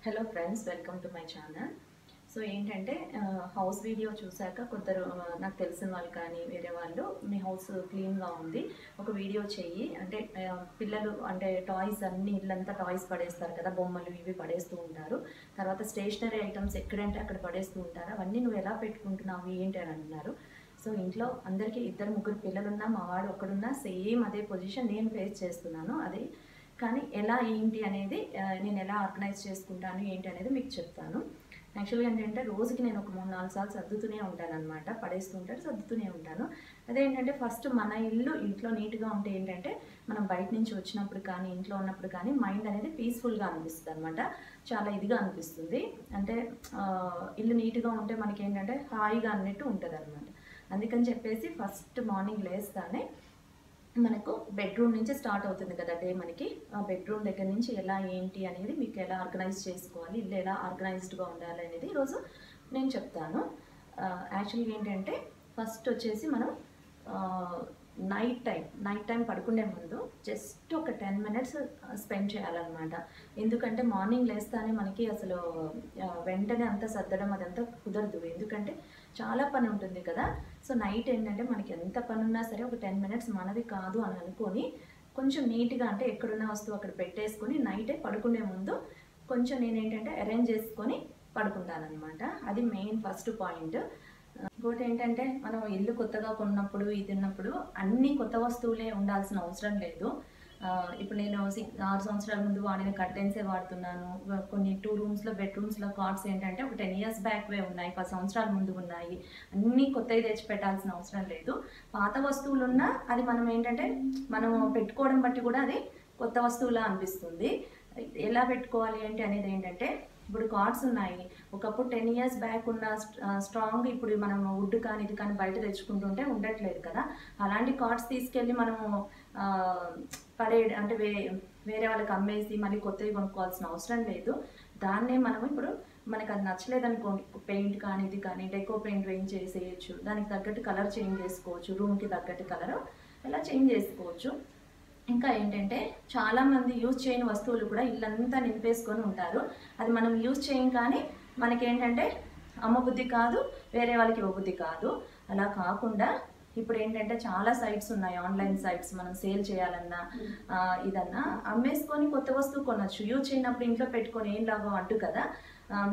Hello friends, welcome to my channel. So ఏంటంటే house video చూసాక కొందరు నాకు తెలిసిన వాళ్ళు కానీ వేరే వాళ్ళు మీ హౌస్ క్లీన్గా ఉంది, ఒక వీడియో చెయ్యి అంటే పిల్లలు అంటే టాయ్స్ అన్ని ఇల్లంతా టాయ్స్ పడేస్తారు కదా, బొమ్మలు ఇవి పడేస్తూ ఉంటారు. తర్వాత స్టేషనరీ ఐటమ్స్ ఎక్కడంటే అక్కడ పడేస్తూ ఉంటారు. అవన్నీ నువ్వు ఎలా పెట్టుకుంటున్నావు ఏంటి అని అంటున్నారు. సో ఇంట్లో అందరికీ 2-3 పిల్లలున్నా, మా వాడు ఒక్కడున్నా సేమ్ అదే పొజిషన్ నేను ఫేస్ చేస్తున్నాను. అదే కానీ ఎలా ఏంటి అనేది నేను ఎలా ఆర్గనైజ్ చేసుకుంటాను ఏంటి అనేది మీకు చెప్తాను. యాక్చువల్గా ఏంటంటే రోజుకి నేను ఒక 3-4 సార్లు సర్దుతూనే ఉంటాను అనమాట. పడేస్తుంటాను, సర్దుతూనే ఉంటాను. అదేంటంటే ఫస్ట్ మన ఇంట్లో నీట్గా ఉంటే ఏంటంటే మనం బయట నుంచి వచ్చినప్పుడు కానీ ఇంట్లో ఉన్నప్పుడు కానీ మైండ్ అనేది పీస్ఫుల్గా అనిపిస్తుంది అనమాట. చాలా ఇదిగా అనిపిస్తుంది. అంటే ఇల్లు నీట్గా ఉంటే మనకి ఏంటంటే హాయిగా అన్నట్టు ఉంటుంది అనమాట. అందుకని చెప్పేసి ఫస్ట్ మార్నింగ్ లేస్తానే మనకు బెడ్రూమ్ నుంచి స్టార్ట్ అవుతుంది కదా డే. మనకి ఆ బెడ్రూమ్ దగ్గర నుంచి ఎలా ఏంటి అనేది, మీకు ఎలా ఆర్గనైజ్ చేసుకోవాలి, ఇల్లు ఎలా ఆర్గనైజ్డ్గా ఉండాలి అనేది ఈరోజు నేను చెప్తాను. యాక్చువల్గా ఏంటంటే ఫస్ట్ వచ్చేసి మనం నైట్ టైం పడుకునే ముందు జస్ట్ ఒక 10 minutes స్పెండ్ చేయాలన్నమాట. ఎందుకంటే మార్నింగ్ లేస్తానే మనకి అసలు వెంటనే అంతా సర్దడం అదంతా కుదరదు, ఎందుకంటే చాలా పని ఉంటుంది కదా. సో నైట్ ఏంటంటే మనకి ఎంత పని ఉన్నా సరే ఒక 10 minutes మనది కాదు అని అనుకొని కొంచెం నీట్గా అంటే ఎక్కడున్న వస్తువు అక్కడ పెట్టేసుకొని నైటే పడుకునే ముందు కొంచెం నేనేంటంటే అరేంజ్ చేసుకొని పడుకుంటానమాట. అది మెయిన్ ఫస్ట్ పాయింట్. ఇంకోటి ఏంటంటే మనం ఇల్లు కొత్తగా కొన్నప్పుడు ఇది ఉన్నప్పుడు అన్ని కొత్త వస్తువులే ఉండాల్సిన అవసరం లేదు. ఇప్పుడు నేను 6 సంవత్సరాల ముందు వాడిన కర్టెన్సే వాడుతున్నాను. కొన్ని 2 రూమ్స్లో బెడ్రూమ్స్లో కార్డ్స్ ఏంటంటే ఒక 10 years బ్యాక్వే ఉన్నాయి, 10 సంవత్సరాల ముందు ఉన్నాయి. అన్నీ కొత్తవి తెచ్చి పెట్టాల్సిన అవసరం లేదు. పాత వస్తువులు ఉన్నా అది మనం ఏంటంటే మనం పెట్టుకోవడం బట్టి కూడా అది కొత్త వస్తువులా అనిపిస్తుంది. ఎలా పెట్టుకోవాలి ఏంటి అనేది ఏంటంటే ఇప్పుడు కార్డ్స్ ఉన్నాయి, ఒకప్పుడు 10 years బ్యాక్ ఉన్న స్ట్రాంగ్ ఇప్పుడు మనం వుడ్ కానీ ఇది కానీ బయట తెచ్చుకుంటుంటే ఉండట్లేదు కదా. అలాంటి కార్డ్స్ తీసుకెళ్ళి మనము అంటే వేరే వాళ్ళకి అమ్మేసి మళ్ళీ కొత్తవి కొనుక్కోవాల్సిన అవసరం లేదు. దాన్నే మనం ఇప్పుడు మనకు అది నచ్చలేదనుకోండి, పెయింట్ కానీ ఇది కానీ డెకో పెయింట్ వేయించేసేయచ్చు, దానికి తగ్గట్టు కలర్ చేంజ్ చేసుకోవచ్చు, రూమ్కి తగ్గట్టు కలర్ అలా చేంజ్ చేసుకోవచ్చు. ఇంకా ఏంటంటే చాలామంది యూజ్ చేయని వస్తువులు కూడా ఇల్లంతా నింపేసుకొని ఉంటారు. అది మనం యూజ్ చేయం కానీ మనకేంటంటే అమ్మబుద్ధి కాదు, వేరే వాళ్ళకి ఇవ్వబుద్ధి కాదు. అలా కాకుండా ఇప్పుడు ఏంటంటే చాలా సైట్స్ ఉన్నాయి, ఆన్లైన్ సైట్స్. మనం సేల్ చేయాలన్నా ఇదన్నా అమ్మేసుకొని కొత్త వస్తువు కొనవచ్చు. యూజ్ చేయనప్పుడు ఇంట్లో పెట్టుకొని ఏం లాభం అడ్డు కదా.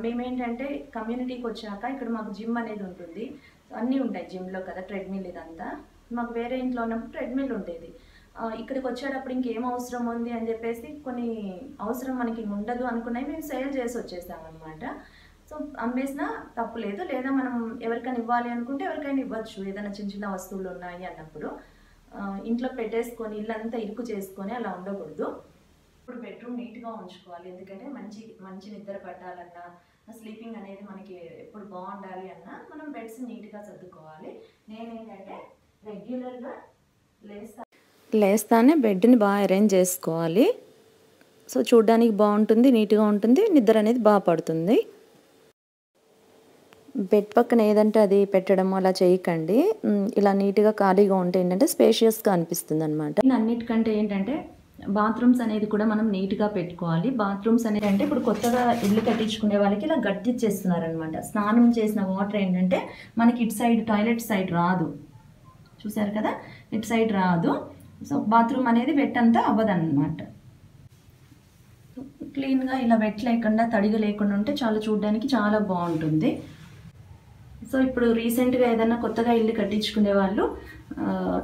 మేమేంటంటే కమ్యూనిటీకి వచ్చాక ఇక్కడ మాకు జిమ్ అనేది ఉంటుంది, అన్నీ ఉంటాయి జిమ్లో కదా, ట్రెడ్మిల్ ఇదంతా. మాకు వేరే ఇంట్లో ఉన్నప్పుడు ట్రెడ్మిల్ ఉండేది. ఇక్కడికి వచ్చేటప్పుడు ఇంకేం అవసరం ఉంది అని చెప్పేసి కొన్ని అవసరం మనకి ఉండదు అనుకున్నవి మేము సేల్ చేసి వచ్చేసామన్నమాట. సో అమ్మేసినా తప్పు లేదు, లేదా మనం ఎవరికైనా ఇవ్వాలి అనుకుంటే ఎవరికైనా ఇవ్వచ్చు, ఏదైనా చిన్న చిన్న వస్తువులు ఉన్నాయి అన్నప్పుడు. ఇంట్లో పెట్టేసుకొని ఇల్లంతా ఇరుకు చేసుకొని అలా ఉండకూడదు. ఇప్పుడు బెడ్రూమ్ నీట్గా ఉంచుకోవాలి, ఎందుకంటే మంచి నిద్ర పట్టాలన్నా, స్లీపింగ్ అనేది మనకి ఎప్పుడు బాగుండాలి అన్నా మనం బెడ్స్ నీట్గా సర్దుకోవాలి. నేనేంటంటే రెగ్యులర్గా లేస్తానే బెడ్ని బాగా అరేంజ్ చేసుకోవాలి. సో చూడ్డానికి బాగుంటుంది, నీట్గా ఉంటుంది, నిద్ర అనేది బాగా పడుతుంది. బెడ్ పక్కన ఏదంటే అది పెట్టడం అలా చేయకండి. ఇలా నీట్గా ఖాళీగా ఉంటే ఏంటంటే స్పేషియస్గా అనిపిస్తుంది అనమాట. అన్నిటికంటే ఏంటంటే బాత్రూమ్స్ అనేది కూడా మనం నీట్గా పెట్టుకోవాలి. బాత్రూమ్స్ అనేది అంటే ఇప్పుడు కొత్తగా ఇల్లు కట్టించుకునే వాళ్ళకి ఇలా గడ్డిచ్చేస్తున్నారనమాట. స్నానం చేసిన వాటర్ ఏంటంటే మనకి ఇటు సైడ్ టాయిలెట్ సైడ్ రాదు, చూసారు కదా, ఇటు సైడ్ రాదు. సో బాత్రూమ్ అనేది వెట్ అంతా అవ్వదన్నమాట. క్లీన్గా ఇలా వెట్ లేకుండా తడిగా లేకుండా ఉంటే చాలా చూడడానికి చాలా బాగుంటుంది. సో ఇప్పుడు రీసెంట్గా ఏదైనా కొత్తగా ఇల్లు కట్టించుకునే వాళ్ళు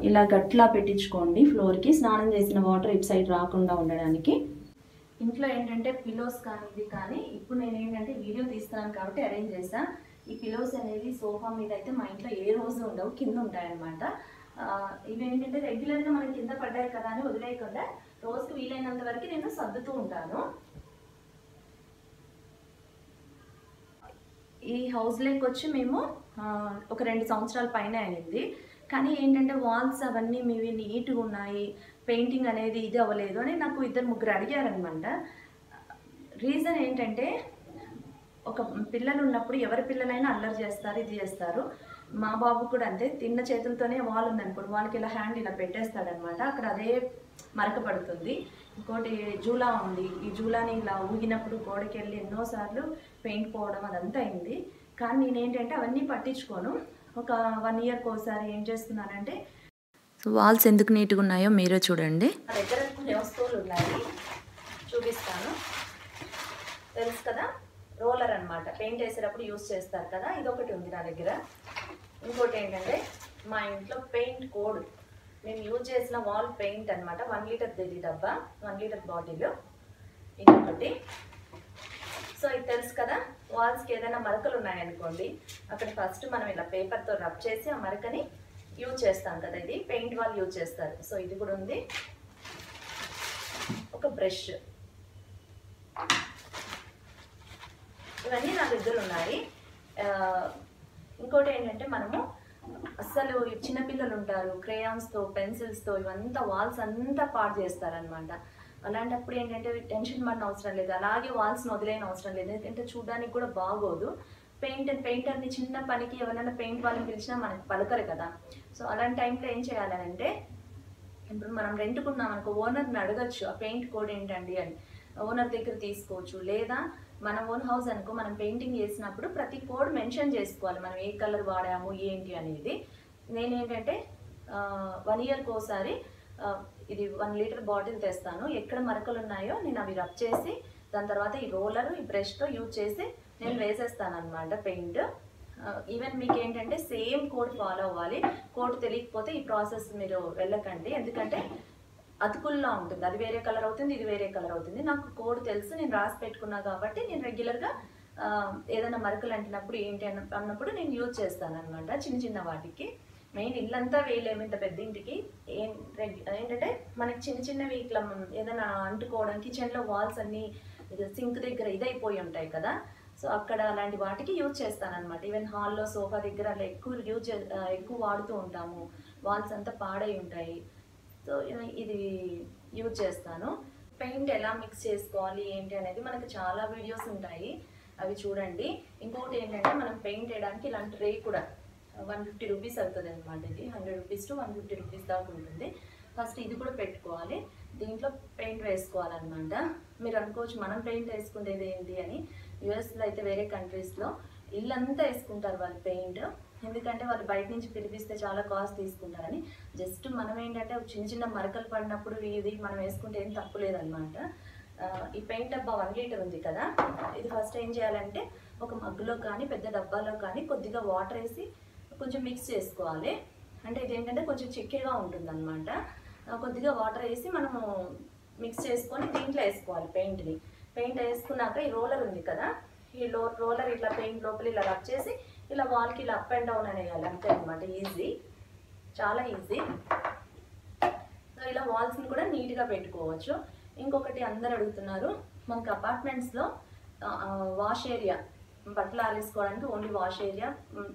ఇలా గట్లా పెట్టించుకోండి ఫ్లోర్కి, స్నానం చేసిన వాటర్ ఇటు సైడ్ రాకుండా ఉండడానికి. ఇంట్లో ఏంటంటే పిలోస్ కానీ ఇది కానీ ఇప్పుడు నేను ఏంటంటే వీడియో తీస్తున్నాను కాబట్టి అరేంజ్ చేస్తాను. ఈ పిలోస్ అనేది సోఫా మీద అయితే మా ఇంట్లో ఏ రోజు ఉండవు, కింద ఉంటాయన్నమాట. ఇవి ఏంటంటే రెగ్యులర్గా మనకి కింద పడ్డాయి కదా అని వదిలేయకుండా రోజుకి వీలైనంత వరకు నేను సర్దుతూ ఉంటాను. ఈ హౌస్లోకి వచ్చి మేము ఒక 2 సంవత్సరాల పైన అయింది. కానీ ఏంటంటే వాల్స్ అవన్నీ మీవి నీట్గా ఉన్నాయి, పెయింటింగ్ అనేది ఇది అవ్వలేదు అని నాకు 2-3 అడిగారనమాట. రీజన్ ఏంటంటే ఒక పిల్లలు ఉన్నప్పుడు ఎవరి పిల్లలైనా అల్లరి చేస్తారు, ఇది చేస్తారు. మా బాబు కూడా అంతే, తిన్న చేతులతోనే వాల్ ఉందనుకోండి, వాళ్ళకి ఇలా హ్యాండ్ ఇలా పెట్టేస్తాడనమాట, అక్కడ అదే మరక పడుతుంది. ఇంకోటి జూలా ఉంది. ఈ జూలాని ఇలా ఊగినప్పుడు గోడకి వెళ్ళి ఎన్నోసార్లు పెయింట్ పోవడం అదంతా అయింది. కానీ నేనేంటంటే అవన్నీ పట్టించుకోను. ఒక 1 ఇయర్కి ఒకసారి ఏం చేస్తున్నానంటే, వాల్స్ ఎందుకు నీట్గా ఉన్నాయో మీరే చూడండి. నా దగ్గర కొన్ని వస్తువులు ఉన్నాయి, చూపిస్తాను. తెలుసు కదా, రోలర్ అనమాట, పెయింట్ వేసేటప్పుడు యూజ్ చేస్తారు కదా, ఇదొకటి ఉంది నా దగ్గర. ఇంకోటి ఏంటంటే మా ఇంట్లో పెయింట్ కోడ్, నేను యూజ్ చేసిన వాల్ పెయింట్ అనమాట, 1 లీటర్ డబ్బా, 1 లీటర్ బాటిల్, ఇంకొకటి. సో ఇది తెలుసు కదా, వాల్స్కి ఏదైనా మరకలు ఉన్నాయనుకోండి, అక్కడ ఫస్ట్ మనం ఇలా పేపర్తో రబ్ చేసి ఆ మరకని యూజ్ చేస్తాం కదా, ఇది పెయింట్ వాళ్ళు యూజ్ చేస్తారు. సో ఇది కూడా ఉంది. ఒక బ్రష్, ఇవన్నీ నా దగ్గర ఉన్నాయి. ఇంకోటి ఏంటంటే మనము అస్సలు చిన్నపిల్లలు ఉంటారు, క్రేయాన్స్తో పెన్సిల్స్తో ఇవంతా వాల్స్ అంతా పాడు చేస్తారనమాట. అలాంటప్పుడు ఏంటంటే టెన్షన్ పడిన అవసరం లేదు, అలాగే వాల్స్ని వదిలేని అవసరం లేదు, ఎందుకంటే చూడడానికి కూడా బాగోదు. పెయింటర్ని చిన్న పనికి ఎవరైనా పెయింట్ వాళ్ళని పిలిచినా మనకి పలకరు కదా. సో అలాంటి టైంలో ఏం చేయాలంటే, ఇప్పుడు మనం రెంట్కున్నాం అనుకో, ఓనర్ని అడగచ్చు ఆ పెయింట్ కోడ్ ఏంటండి అని, ఓనర్ దగ్గర తీసుకోవచ్చు. లేదా మన ఓన్ హౌస్ అనుకో, మనం పెయింటింగ్ చేసినప్పుడు ప్రతి కోడ్ మెన్షన్ చేసుకోవాలి, మనం ఏ కలర్ వాడాము ఏంటి అనేది. నేనేంటంటే 1 ఇయర్కి ఒకసారి ఇది 1 లీటర్ బాటిల్ తెస్తాను, ఎక్కడ మరకలు ఉన్నాయో నేను అవి రబ్ చేసి, దాని తర్వాత ఈ రోలర్ ఈ బ్రష్తో యూజ్ చేసి నేను వేసేస్తాను అనమాట పెయింట్. ఈవెన్ మీకు ఏంటంటే సేమ్ కోడ్ ఫాలో అవ్వాలి. కోడ్ తెలియకపోతే ఈ ప్రాసెస్ మీరు వెళ్ళకండి, ఎందుకంటే అతుకుల్లో ఉంటుంది, అది వేరే కలర్ అవుతుంది, ఇది వేరే కలర్ అవుతుంది. నాకు కోడ్ తెలుసు, నేను రాసి పెట్టుకున్నా కాబట్టి నేను రెగ్యులర్గా ఏదైనా మరకలు అంటినప్పుడు ఏంటి అన్నప్పుడు నేను యూజ్ చేస్తాను అనమాట. చిన్న చిన్న వాటికి, మెయిన్ ఇల్లంతా వేయలేము ఇంత పెద్ద ఇంటికి. ఏంటంటే మనకి చిన్న చిన్నవి ఇట్లా ఏదైనా అంటుకోవడం, కిచెన్లో వాల్స్ అన్నీ సింక్ దగ్గర ఇదైపోయి ఉంటాయి కదా, సో అక్కడ అలాంటి వాటికి యూజ్ చేస్తాను అనమాట. ఈవెన్ హాల్లో సోఫా దగ్గర అలా ఎక్కువ వాడుతూ ఉంటాము, వాల్స్ అంతా పాడై ఉంటాయి. సో ఇది యూజ్ చేస్తాను. పెయింట్ ఎలా మిక్స్ చేసుకోవాలి ఏంటి అనేది మనకు చాలా వీడియోస్ ఉంటాయి, అవి చూడండి. ఇంకొకటి ఏంటంటే మనం పెయింట్ వేయడానికి ఇలాంటి రే కూడా 150 రూపీస్ అవుతుంది అనమాట. ఇది 100 రూపీస్ టు 150 రూపీస్ దాకా ఉంటుంది. ఫస్ట్ ఇది కూడా పెట్టుకోవాలి, దీంట్లో పెయింట్ వేసుకోవాలన్నమాట. మీరు అనుకోవచ్చు మనం పెయింట్ వేసుకునేది ఏంటి అని. యూఎస్లో అయితే వేరే కంట్రీస్లో ఇల్లంతా వేసుకుంటారు వాళ్ళు పెయింట్, ఎందుకంటే వాళ్ళు బయట నుంచి పిలిపిస్తే చాలా కాస్ట్ తీసుకుంటారని. జస్ట్ మనం ఏంటంటే చిన్న చిన్న మరకలు పడినప్పుడు ఇది మనం వేసుకుంటే ఏం తప్పు లేదనమాట. ఈ పెయింట్ డబ్బా 1 లీటర్ ఉంది కదా, ఇది ఫస్ట్ ఏం చేయాలంటే ఒక మగ్గులో కానీ పెద్ద డబ్బాలో కానీ కొద్దిగా వాటర్ వేసి కొంచెం మిక్స్ చేసుకోవాలి. అంటే ఇదేంటంటే కొంచెం చిక్కగా ఉంటుందన్నమాట. కొద్దిగా వాటర్ వేసి మనము మిక్స్ చేసుకొని దీంట్లో వేసుకోవాలి పెయింట్ని. పెయింట్ వేసుకున్నాక ఈ రోలర్ ఉంది కదా, ఈ రోలర్ ఇట్లా పెయింట్ లోపల ఇలా రబ్ చేసి ఇలా వాల్కి ఇలా అప్ అండ్ డౌన్ అనేయాలి, అంతే అనమాట. ఈజీ, చాలా ఈజీ. సో ఇలా వాల్స్ని కూడా నీట్గా పెట్టుకోవచ్చు. ఇంకొకటి అందరు అడుగుతున్నారు, మనకు అపార్ట్మెంట్స్లో వాష్ ఏరియా, బట్టలు ఆరేసుకోవడానికి ఓన్లీ వాష్ ఏరియా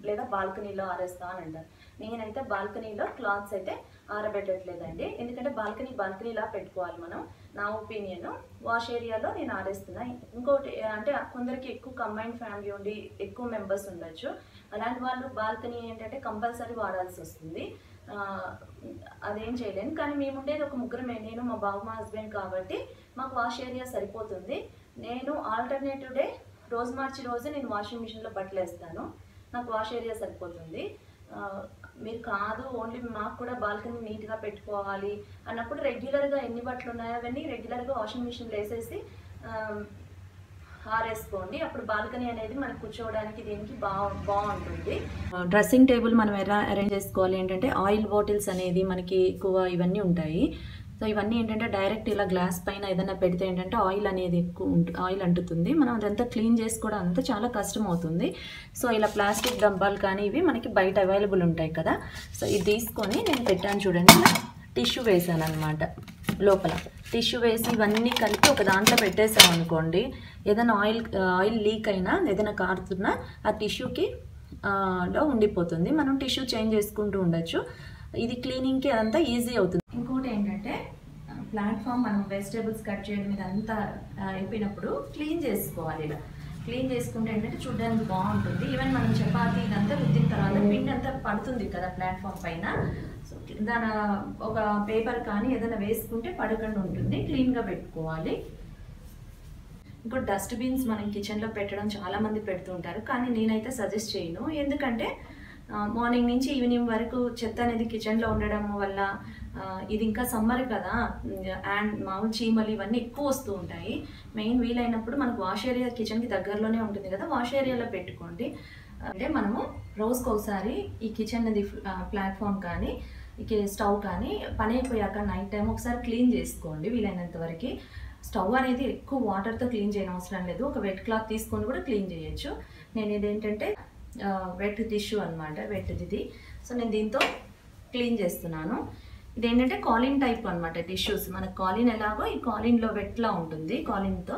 లేదా బాల్కనీలో ఆరేస్తా అని అంటారు. నేనైతే బాల్కనీలో క్లాత్స్ అయితే ఆరబెట్టట్లేదండి, ఎందుకంటే బాల్కనీలా పెట్టుకోవాలి మనం, నా ఒపీనియన్. వాష్ ఏరియాలో నేను ఆరేస్తున్నా. ఇంకోటి అంటే కొందరికి ఎక్కువ కంబైన్డ్ ఫ్యామిలీ ఉండి ఎక్కువ మెంబర్స్ ఉండొచ్చు, అలాంటి వాళ్ళు బాల్కనీ ఏంటంటే కంపల్సరీ వాడాల్సి వస్తుంది, అదేం చేయలేను. కానీ మేము ఉండేది ఒక ముగ్గురమే, నేను మా బాబు మా హస్బెండ్, కాబట్టి మాకు వాష్ ఏరియా సరిపోతుంది. నేను ఆల్టర్నేటివ్ డే రోజు మార్చి రోజు నేను వాషింగ్ మిషన్లో బట్టలు వేస్తాను, నాకు వాష్ ఏరియా సరిపోతుంది. మీరు కాదు ఓన్లీ మాకు కూడా బాల్కనీ నీట్గా పెట్టుకోవాలి అన్నప్పుడు రెగ్యులర్గా ఎన్ని బట్టలు ఉన్నాయో అవన్నీ రెగ్యులర్గా వాషింగ్ మిషన్లో వేసేసి ఆరేసుకోండి. అప్పుడు బాల్కనీ అనేది మనకు కూర్చోవడానికి దీనికి బాగుంటుంది. డ్రెస్సింగ్ టేబుల్ మనం ఎలా అరేంజ్ చేసుకోవాలి ఏంటంటే, ఆయిల్ బాటిల్స్ అనేది మనకి ఎక్కువ ఇవన్నీ ఉంటాయి. సో ఇవన్నీ ఏంటంటే డైరెక్ట్ ఇలా గ్లాస్ పైన ఏదైనా పెడితే ఏంటంటే ఆయిల్ అనేది ఆయిల్ అంటుతుంది, మనం అదంతా క్లీన్ చేసుకోవడం అంతా చాలా కష్టం అవుతుంది. సో ఇలా ప్లాస్టిక్ డబ్బాలు కానీ ఇవి మనకి బయట అవైలబుల్ ఉంటాయి కదా, సో ఇది తీసుకొని నేను పెట్టాను చూడండి, టిష్యూ వేసాను అనమాట. లోపల టిష్యూ వేసి ఇవన్నీ కలిపి ఒక దాంట్లో పెట్టేసాం అనుకోండి, ఏదైనా ఆయిల్ లీక్ అయినా ఏదైనా కారుతున్నా ఆ టిష్యూకి లో ఉండిపోతుంది, మనం టిష్యూ చేంజ్ చేసుకుంటూ ఉండొచ్చు. ఇది క్లీనింగ్కి అదంతా ఈజీ అవుతుంది. ఇంకోటి ఏంటంటే ప్లాట్ఫామ్ మనం వెజిటేబుల్స్ కట్ చేయడం ఇదంతా అయిపోయినప్పుడు క్లీన్ చేసుకోవాలి. ఇలా క్లీన్ చేసుకుంటే ఏంటంటే చూడడానికి బాగుంటుంది. ఈవెన్ మనం చపాతీ ఇదంతా రుద్దిన తర్వాత పిండి అంతా పడుతుంది కదా ప్లాట్ఫామ్ పైన, సో దాని ఒక పేపర్ కానీ ఏదైనా వేసుకుంటే పడకుండా ఉంటుంది, క్లీన్గా పెట్టుకోవాలి. ఇంకోటి డస్ట్బిన్స్ మనం కిచెన్లో పెట్టడం చాలామంది పెడుతుంటారు, కానీ నేనైతే సజెస్ట్ చేయను. ఎందుకంటే మార్నింగ్ నుంచి ఈవినింగ్ వరకు చెత్త అనేది కిచెన్లో ఉండడం వల్ల ఇది ఇంకా సమ్మర్ కదా, అండ్ మామూలు చీమలు ఇవన్నీ ఎక్కువ వస్తూ ఉంటాయి. మెయిన్ వీలైనప్పుడు మనకు వాష్ ఏరియా కిచెన్కి దగ్గరలోనే ఉంటుంది కదా, వాష్ ఏరియాలో పెట్టుకోండి. అంటే మనము రోజుకు ఒకసారి ఈ కిచెన్ అది ప్లాట్ఫామ్ కానీ స్టవ్ కానీ పని అయిపోయాక నైట్ టైం ఒకసారి క్లీన్ చేసుకోండి వీలైనంత వరకు. స్టవ్ అనేది ఎక్కువ వాటర్తో క్లీన్ చేయని అవసరం లేదు, ఒక వెట్ క్లాత్ తీసుకొని కూడా క్లీన్ చేయొచ్చు. నేను ఇదేంటంటే వెట్ టిష్యూ అనమాట, వెట్ది. సో నేను దీంతో క్లీన్ చేస్తున్నాను. ఇదేంటంటే కాలిన్ టైప్ అనమాట టిష్యూస్. మనకు కాలిన్ ఎలాగో ఈ కాలిన్లో వెట్లా ఉంటుంది కాలిన్తో,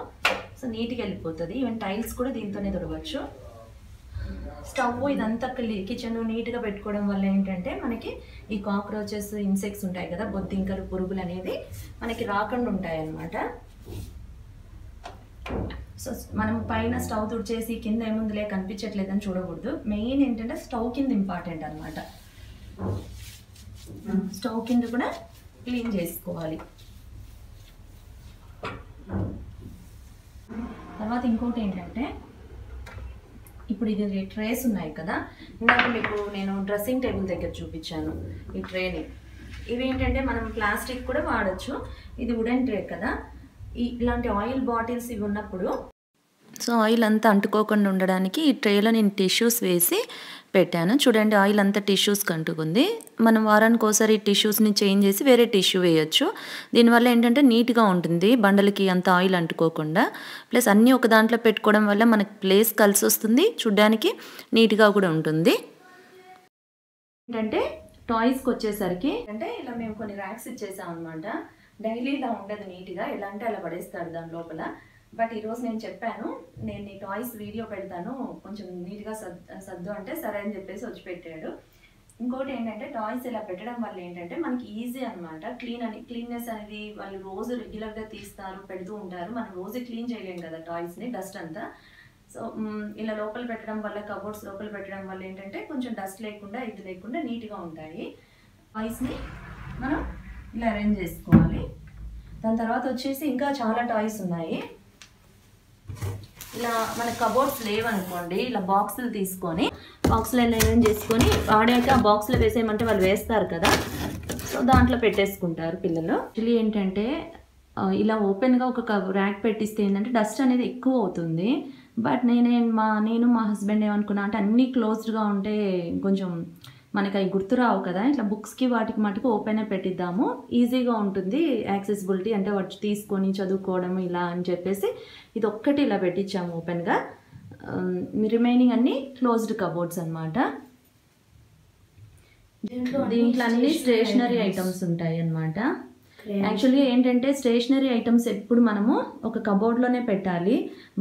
సో నీట్గా వెళ్ళిపోతుంది. ఈవెన్ టైల్స్ కూడా దీంతోనే తుడవచ్చు. స్టవ్ ఇదంతా కిచెన్ నీట్గా పెట్టుకోవడం వల్ల ఏంటంటే మనకి ఈ కాక్రోచెస్, ఇన్సెక్ట్స్ ఉంటాయి కదా, బొద్దింకలు, పురుగులు అనేది మనకి రాకుండా ఉంటాయి అన్నమాట. సో మనం పైన స్టవ్ తుడిచేసి కింద ఏముందిలే కనిపించట్లేదని చూడకూడదు. మెయిన్ ఏంటంటే స్టవ్ కింద ఇంపార్టెంట్ అనమాట. స్టవ్ కింద కూడా క్లీన్ చేసుకోవాలి. తర్వాత ఇంకోటి ఏంటంటే ఇప్పుడు ఇది ట్రేస్ ఉన్నాయి కదా, ఇందాక మీకు నేను డ్రెస్సింగ్ టేబుల్ దగ్గర చూపించాను ఈ ట్రేని. ఇవి ఏంటంటే మనం ప్లాస్టిక్ కూడా వాడచ్చు, ఇది వుడెన్ ట్రే కదా. ఇలాంటి ఆయిల్ బాటిల్స్ ఇవి ఉన్నప్పుడు సో ఆయిల్ అంతా అంటుకోకుండా ఉండడానికి ఈ ట్రేలో నేను టిష్యూస్ వేసి పెట్టాను. చూడండి ఆయిల్ అంతా టిష్యూస్కి అంటుకుంది. మనం వారానికి ఒకసారి ఈ టిష్యూస్ని చేంజ్ చేసి వేరే టిష్యూ వేయచ్చు. దీనివల్ల ఏంటంటే నీట్గా ఉంటుంది, బండలకి అంత ఆయిల్ అంటుకోకుండా. ప్లస్ అన్నీ ఒక దాంట్లో పెట్టుకోవడం వల్ల మనకి ప్లేస్ కలిసి వస్తుంది, చూడడానికి నీట్గా కూడా ఉంటుంది. ఏంటంటే టాయ్స్కి వచ్చేసరికి అంటే ఇలా మేము కొన్ని ర్యాక్స్ ఇచ్చేసాం అనమాట. డైలీ ఇలా ఉండదు నీట్గా, ఎలా అంటే అలా పడేస్తాడు దాని లోపల. బట్ ఈరోజు నేను చెప్పాను, నేను ఈ టాయ్స్ వీడియో పెడతాను కొంచెం నీట్గా సర్దు అంటే సరే అని చెప్పేసి వచ్చి పెట్టాడు. ఇంకోటి ఏంటంటే టాయ్స్ ఇలా పెట్టడం వల్ల ఏంటంటే మనకి ఈజీ అనమాట. క్లీన్నెస్ అనేది వాళ్ళు రోజు రెగ్యులర్గా తీస్తారు, పెడుతూ ఉంటారు. మనం రోజు క్లీన్ చేయలేం కదా టాయ్స్ని, డస్ట్ అంతా. సో ఇలా లోపల పెట్టడం వల్ల, కబోర్డ్స్ లోపల పెట్టడం వల్ల ఏంటంటే కొంచెం డస్ట్ లేకుండా ఇది లేకుండా నీట్గా ఉంటాయి. టాయ్స్ని మనం ఇలా అరేంజ్ చేసుకోవాలి. దాని తర్వాత వచ్చేసి ఇంకా చాలా టాయ్స్ ఉన్నాయి. ఇలా మన కబోర్డ్స్ లేవనుకోండి, ఇలా బాక్సులు తీసుకొని బాక్సులు అరేంజ్ చేసుకొని ఆడాక ఆ బాక్స్లో వేసేయమంటే వాళ్ళు వేస్తారు కదా, సో దాంట్లో పెట్టేసుకుంటారు పిల్లలు. యాక్చువల్లీ ఏంటంటే ఇలా ఓపెన్గా ఒక ర్యాక్ పెట్టిస్తే ఏంటంటే డస్ట్ అనేది ఎక్కువ అవుతుంది. బట్ నేను మా హస్బెండ్ ఏమనుకున్నా అంటే అన్నీ క్లోజ్డ్గా ఉంటే కొంచెం మనకి అవి గుర్తురావు కదా, ఇట్లా బుక్స్కి వాటికి మటుకు ఓపెన్ పెట్టిద్దాము, ఈజీగా ఉంటుంది యాక్సెసిబిలిటీ, అంటే వాటి తీసుకొని చదువుకోవడం ఇలా అని చెప్పేసి ఇది ఒక్కటి ఇలా పెట్టించాము ఓపెన్గా. రిమైనింగ్ అన్నీ క్లోజ్డ్ కబోర్డ్స్ అనమాట. దీంట్లో అన్ని స్టేషనరీ ఐటమ్స్ ఉంటాయి అన్నమాట. యాక్చువల్లీ ఏంటంటే స్టేషనరీ ఐటమ్స్ ఎప్పుడు మనము ఒక కబోర్డ్లోనే పెట్టాలి,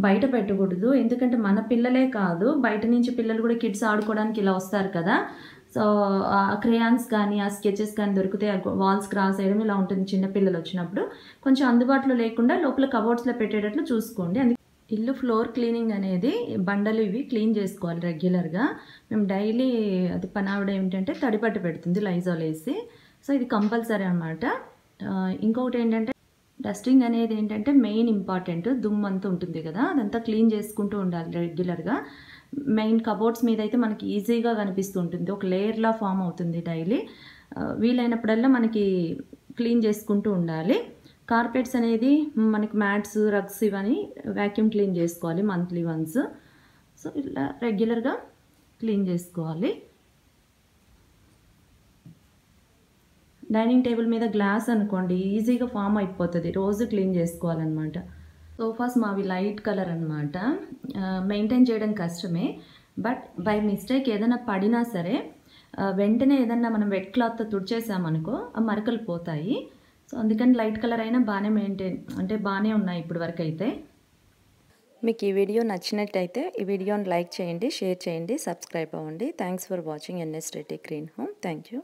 బయట పెట్టకూడదు. ఎందుకంటే మన పిల్లలే కాదు, బయట నుంచి పిల్లలు కూడా కిడ్స్ ఆడుకోవడానికి ఇలా వస్తారు కదా, సో ఆ క్రేయాన్స్ కానీ ఆ స్కెచెస్ కానీ దొరికితే వాల్స్ క్రాస్ చేయడం ఇలా ఉంటుంది. చిన్నపిల్లలు వచ్చినప్పుడు కొంచెం అందుబాటులో లేకుండా లోపల కబోర్డ్స్లో పెట్టేటట్లు చూసుకోండి. ఇల్లు ఫ్లోర్ క్లీనింగ్ అనేది బండలు ఇవి క్లీన్ చేసుకోవాలి రెగ్యులర్గా. మేము డైలీ అది పనావిడ ఏంటంటే తడిపట్టు పెడుతుంది లైజాల్ వేసి, సో ఇది కంపల్సరీ అనమాట. ఇంకొకటి ఏంటంటే డస్టింగ్ అనేది ఏంటంటే మెయిన్ ఇంపార్టెంట్. దుమ్ము అంతా ఉంటుంది కదా, అదంతా క్లీన్ చేసుకుంటూ ఉండాలి రెగ్యులర్గా. మెయిన్ కబోర్డ్స్ మీద అయితే మనకి ఈజీగా కనిపిస్తూ ఉంటుంది, ఒక లేయర్లా ఫామ్ అవుతుంది డైలీ. వీలైనప్పుడల్లా మనకి క్లీన్ చేసుకుంటూ ఉండాలి. కార్పెట్స్ అనేది మనకి మ్యాట్స్, రగ్స్ ఇవన్నీ వ్యాక్యూమ్ క్లీన్ చేసుకోవాలి మంత్లీ వన్స్. సో ఇలా రెగ్యులర్గా క్లీన్ చేసుకోవాలి. డైనింగ్ టేబుల్ మీద గ్లాస్ అనుకోండి ఈజీగా ఫామ్ అయిపోతుంది, రోజు క్లీన్ చేసుకోవాలన్నమాట. సోఫాస్ మావి లైట్ కలర్ అనమాట, మెయింటైన్ చేయడం కష్టమే. బట్ బై మిస్టేక్ ఏదైనా పడినా సరే వెంటనే ఏదన్నా మనం వెట్ క్లాత్తో తుడిచేసామనుకో ఆ మరకలు పోతాయి. సో అందుకని లైట్ కలర్ అయినా బాగానే ఉన్నాయి ఇప్పుడు వరకు అయితే. మీకు ఈ వీడియో నచ్చినట్టయితే ఈ వీడియోని లైక్ చేయండి, షేర్ చేయండి, సబ్స్క్రైబ్ అవ్వండి. Thanks for watching NS Reddy green home. Thank you.